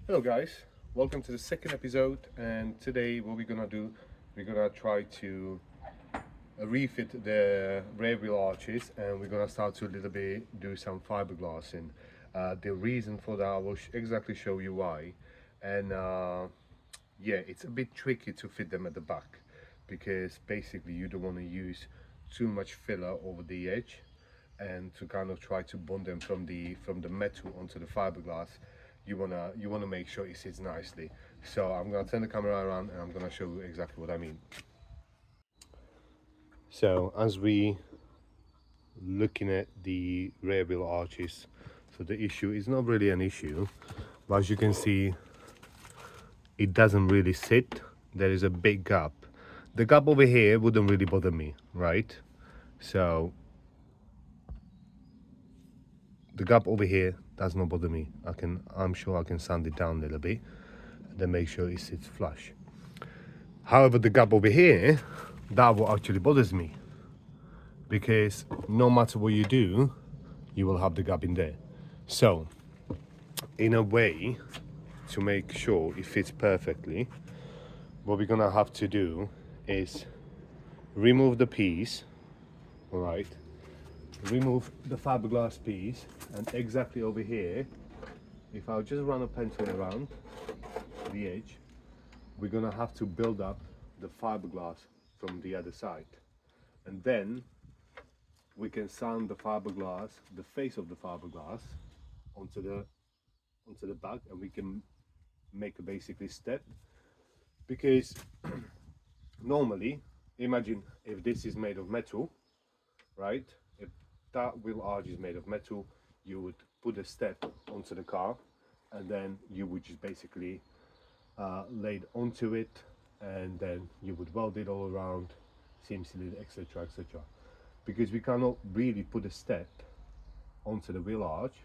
Hello guys, welcome to the second episode, and today what we're gonna do, we're gonna try to refit the rear wheel arches, and we're gonna start to a little bit do some fiberglassing. The reason for that, I will exactly show you why. And yeah, it's a bit tricky to fit them at the back because basically you don't want to use too much filler over the edge, and to kind of try to bond them from the metal onto the fiberglass, you wanna make sure it sits nicely. So I'm gonna turn the camera around and I'm gonna show you exactly what I mean. So as we looking at the rear wheel arches, so the issue is not really an issue, but as you can see, it doesn't really sit. There is a big gap. The gap over here wouldn't really bother me, right? So the gap over here does not bother me. I'm sure I can sand it down a little bit and then make sure it sits flush. However, the gap over here, that what actually bothers me, because no matter what you do, you will have the gap in there. So in a way, to make sure it fits perfectly, what we're gonna have to do is remove the piece. All right, remove the fiberglass piece, and exactly over here, if I just run a pencil around the edge, we're gonna have to build up the fiberglass from the other side, and then we can sand the fiberglass, the face of the fiberglass, onto the back, and we can make a basically step. Because normally, imagine if this is made of metal, right? If that wheel arch is made of metal, you would put a step onto the car, and then you would just basically lay it onto it, and then you would weld it all around, seam seal it, etc., etc. Because we cannot really put a step onto the wheel arch,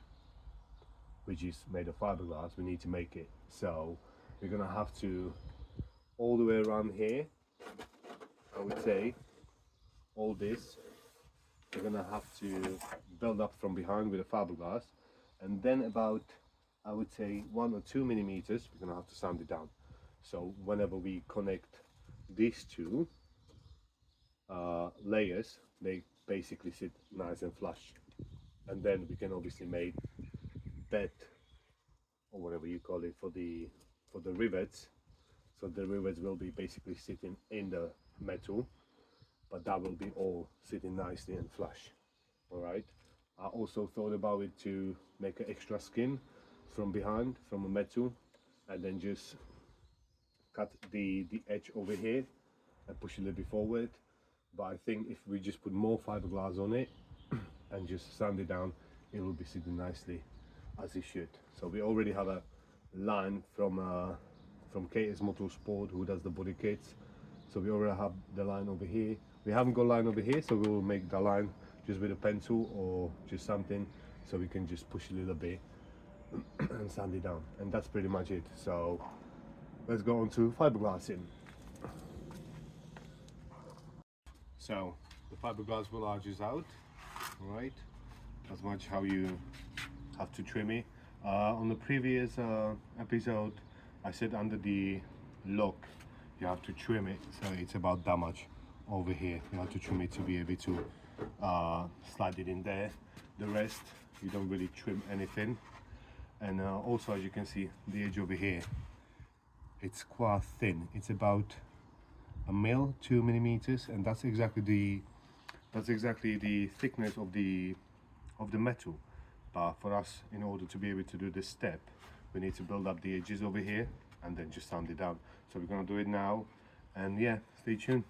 which is made of fiberglass. We need to make it. So we're gonna have to, all the way around here, I would say, all this, we're gonna have to build up from behind with a fiberglass, and then about, I would say, 1 or 2 millimeters, we're gonna have to sand it down. So whenever we connect these two layers, they basically sit nice and flush, and then we can obviously make bed, or whatever you call it, for the rivets. So the rivets will be basically sitting in the metal, but that will be all sitting nicely and flush. All right, I also thought about it to make an extra skin from behind, from a metal, and then just cut the edge over here and push a little bit forward. But I think if we just put more fiberglass on it and just sand it down, it will be sitting nicely as it should. So we already have a line from O.S.MOTORSPORT, who does the body kits. So we already have the line over here. We haven't got line over here, so we will make the line just with a pencil or just something, so we can just push a little bit and sand it down, and that's pretty much it. So let's go on to fiberglassing. So the fiberglass will arch is out, all right, as much how you have to trim it. On the previous episode, I said under the lock you have to trim it, so it's about that much over here. You have to trim it to be able to slide it in there. The rest, you don't really trim anything. And also, as you can see, the edge over here, it's quite thin. It's about 2 millimeters, and that's exactly the thickness of the metal. But for us, in order to be able to do this step, we need to build up the edges over here and then just sand it down. So we're gonna do it now, and yeah, stay tuned.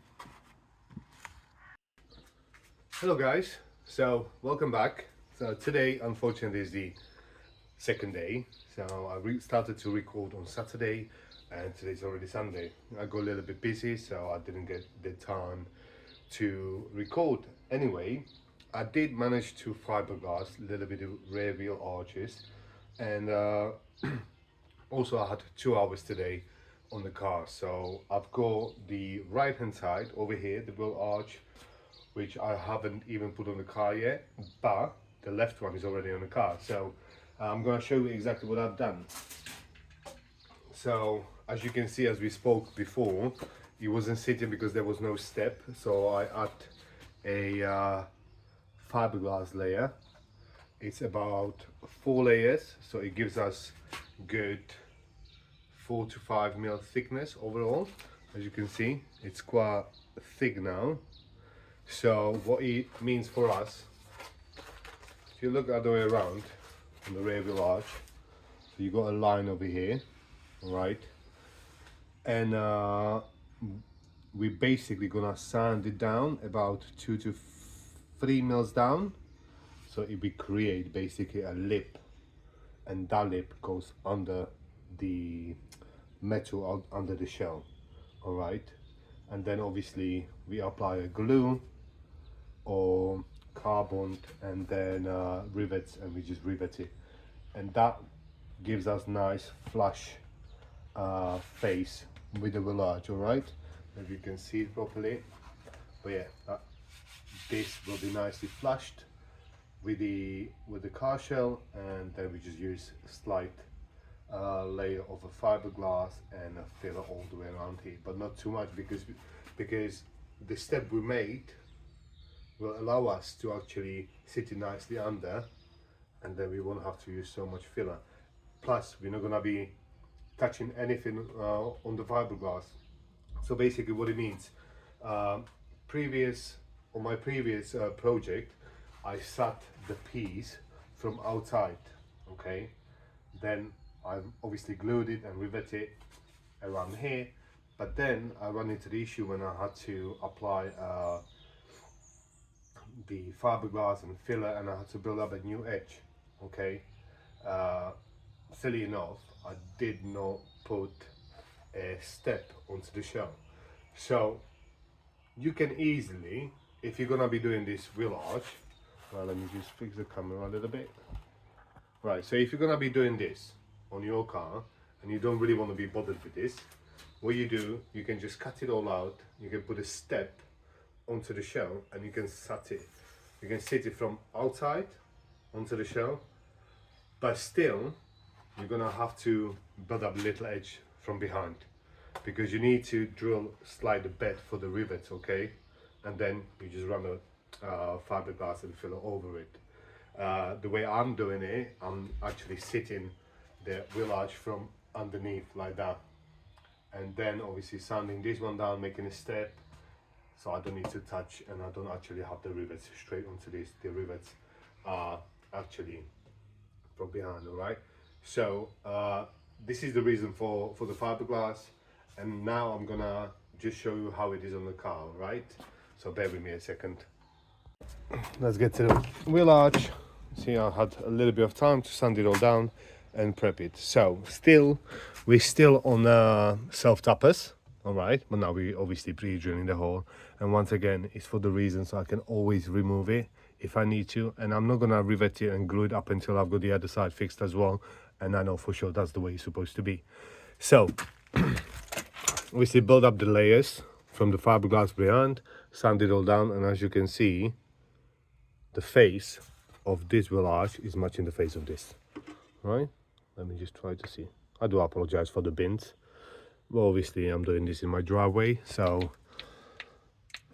Hello guys, so welcome back. So today, unfortunately, is the second day. So I started to record on Saturday, and today's already Sunday. I got a little bit busy, so I didn't get the time to record. Anyway, I did manage to fiberglass a little bit of rear wheel arches, and also I had 2 hours today on the car. So I've got the right hand side over here, the wheel arch, which I haven't even put on the car yet, but the left one is already on the car. So I'm going to show you exactly what I've done. So as you can see, as we spoke before, it wasn't sitting because there was no step, so I add a fiberglass layer. It's about 4 layers, so it gives us good 4 to 5 mil thickness overall. As you can see, it's quite thick now. So what it means for us, if you look the other way around on the rear wheel arch, so you got a line over here, right? And we're basically gonna sand it down about 2 to 3 mils down, so it will create basically a lip, and that lip goes under the metal out under the shell. All right, and then obviously we apply a glue or carbon, and then rivets, and we just rivet it, and that gives us nice flush face with the wheel arch. All right, if you can see it properly. But yeah, this will be nicely flushed with the car shell, and then we just use a slight layer of a fiberglass and a filler all the way around here, but not too much, because the step we made will allow us to actually sit it nicely under, and then we won't have to use so much filler. Plus we're not going to be touching anything on the fiberglass. So basically what it means, on my previous project, I sat the piece from outside, okay, then I obviously glued it and riveted it around here, but then I ran into the issue when I had to apply the fiberglass and filler, and I had to build up a new edge, okay. Silly enough, I did not put a step onto the shell. So you can easily, if you're gonna be doing this wheel arch, well, let me just fix the camera a little bit. Right, so if you're gonna be doing this on your car and you don't really want to be bothered with this, what you do, you can just cut it all out. You can put a step onto the shell, and you can sit it from outside onto the shell, but still you're gonna have to build up a little edge from behind, because you need to slide the bed for the rivets, okay, and then you just run a fiberglass and filler over it. The way I'm doing it, I'm actually sitting the wheel arch from underneath like that, and then obviously sanding this one down, making a step, so I don't need to touch, and I don't actually have the rivets straight onto this. The rivets are actually from behind. All right, so this is the reason for the fiberglass, and now I'm gonna just show you how it is on the car, right? So bear with me a second. Let's get to the wheel arch. See, I had a little bit of time to sand it all down and prep it. So we're still on self-tappers, all right, but now we obviously pre-drilling the hole, and once again it's for the reason so I can always remove it if I need to, and I'm not gonna rivet it and glue it up until I've got the other side fixed as well, and I know for sure that's the way it's supposed to be. So obviously build up the layers from the fiberglass behind, sand it all down, and as you can see, the face of this wheel arch is matching the face of this, right? Let me just try to see. I do apologize for the bins, but obviously I'm doing this in my driveway, so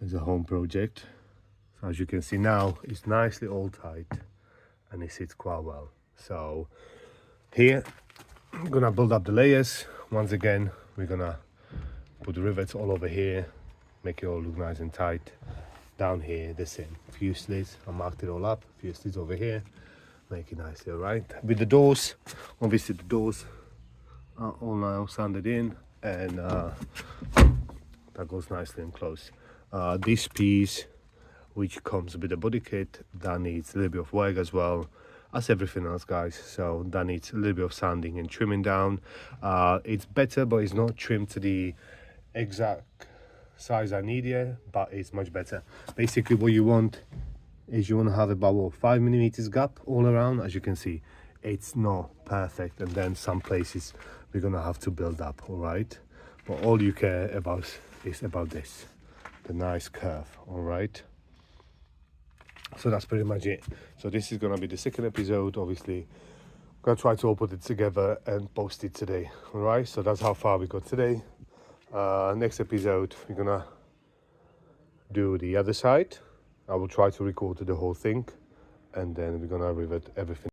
it's a home project. So as you can see now, it's nicely all tight and it sits quite well. So here I'm gonna build up the layers. Once again, we're gonna put the rivets all over here, make it all look nice and tight. Down here the same, few slits, I marked it all up, few slits over here, make it nicely. All right, with the doors, obviously the doors are all now sanded in, and that goes nicely and close. This piece, which comes with the body kit, that needs a little bit of work as well as everything else, guys, so that needs a little bit of sanding and trimming down. It's better, but it's not trimmed to the exact size I need here, but it's much better. Basically what you want is you want to have about 5mm gap all around. As you can see, it's not perfect, and then some places we're gonna have to build up. All right, but all you care about is about this, the nice curve. All right, so that's pretty much it. So this is gonna be the second episode. Obviously Gonna try to all put it together and post it today. All right, so that's how far we got today. Next episode we're gonna do the other side. I will try to record the whole thing, and then we're gonna revert everything.